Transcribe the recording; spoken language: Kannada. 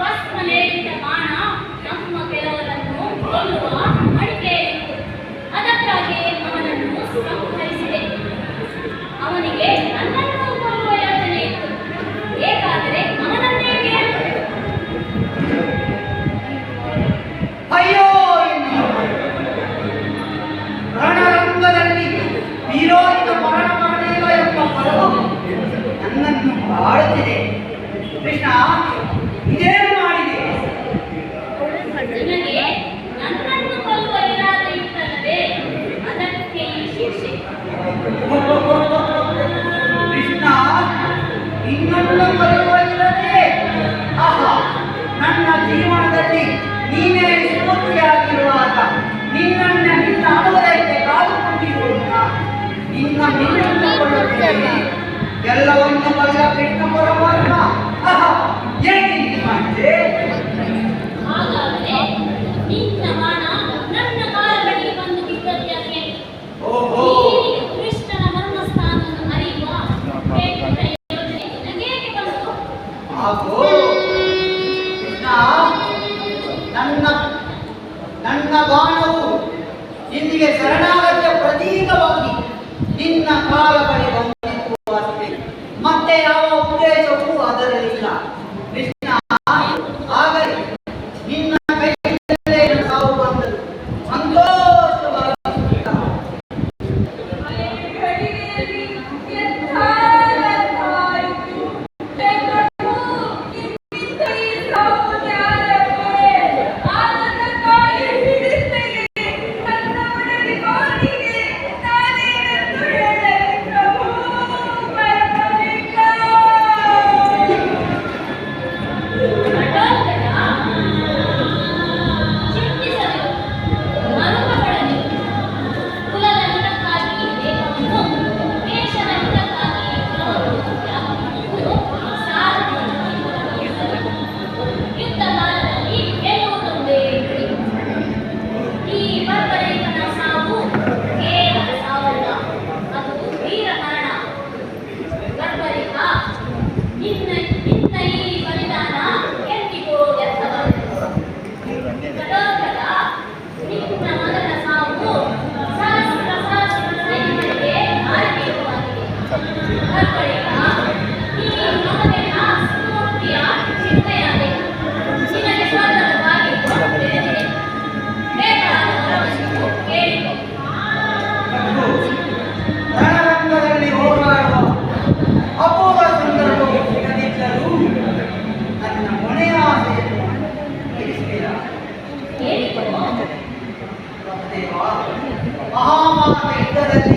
ಭಸ್ಮಲೇಪಿತ ಬಾಣ ನಮ್ಮ ಕೆಲವರನ್ನು ಕೊಲ್ಲುವ ಅಡಿಕೆಯಿತ್ತು. ಅದಕ್ಕಾಗಿ ಅವನನ್ನು ಸಂಹರಿಸಿದೆ. ಅವನಿಗೆ ನನ್ನನ್ನು ಕೊಲ್ಲುವ ಯೋಚನೆ ಇತ್ತು. ಬೇಕಾದರೆ ಅವನನ್ನೇ ಕೇಳು. ಅಯ್ಯೋ, ರಣರಂಗದಲ್ಲಿ ವೀರೋಚಿತ ಮರಣ ಮಾಡಲಿಲ್ಲ ಎಂಬ ಪದವು ನನ್ನನ್ನು ಆಡುತ್ತಿದೆ. ಕೃಷ್ಣ, ಇದೇನು ಮಾಡಿದೆ? ನಿನಗೆ ನನ್ನನ್ನು ಕೊಲ್ಲುವ ಇರಾದೆ ಇತ್ತಲ್ಲವೇ? ಅದಕ್ಕೆ ಈ ಶಿಕ್ಷೆ. ಕೃಷ್ಣ, ನಿನ್ನನ್ನು ಕೊಲ್ಲುವ ಇರದೆ? ಆಹಾ, ನನ್ನ ಜೀವನದಲ್ಲಿ ನೀನೇ ಸ್ಫೂರ್ತಿಯಾಗಿರುವಾಗ ನಿನ್ನ ಅನುಭವಕ್ಕೆ ಕಾದುಕೊಂಡಿರುವುದ ನಿನ್ನನ್ನು ಕೊಳ್ಳುತ್ತೇನೆ. ಎಲ್ಲವನ್ನು ಬಲ್ಲ ಕೃಷ್ಣ ಪರಮಾತ್ಮ, ಆಹಾ, ಏಕೆ ಮಾಡಿದೆ? ಹಾಗಾದರೆ ನಿನ್ನ ಬಾಣ ನನ್ನ ಕಾಲ ಬಳಿಗೆ ಬಂದು ಬಿದ್ದದ್ಯಾಕೆ? ಓಹೋ, ಕೃಷ್ಣನ ಮರ್ಮಸ್ಥಾನವನ್ನು ಅರಿಯುವ ಯೋಚನೆ ನಿನಗೇಕೆ ಬಂತು? ಹಾಗೂ ಕೃಷ್ಣ, ನನ್ನ ಬಾಣವು ನಿನಗೆ ಶರಣಾಗತ್ಯ ಪ್ರತೀಕವಾಗಿ ನಿನ್ನ ಕಾಲ ಬಳಿ ಬಂದಿತ್ತು ಅಷ್ಟೇ. ಮತ್ತೆ ಯಾವ ಉದ್ದೇಶವೂ ಅದರಲ್ಲಿಲ್ಲ. ಕೃಷ್ಣ, ಆಗಲಿ ನಿನ್ನ ಕೈಯಲ್ಲೇ ಸಾವು ಬಂದದ್ದು ಸಂತೋಷವಾಗಿ. ರಣರಂಗದಲ್ಲಿ ಹೋರಾಡುವ ಅಪೂರ್ವ ಸಂದರ್ಭವು ಸಿಗದಿದ್ದರೂ ನನ್ನ ಕೊನೆಯ ಆಸೆಯನ್ನು ತೀರಿಸುತ್ತೀರಾ? ಮಹಾಮಾನವ ಯುದ್ಧದಲ್ಲಿ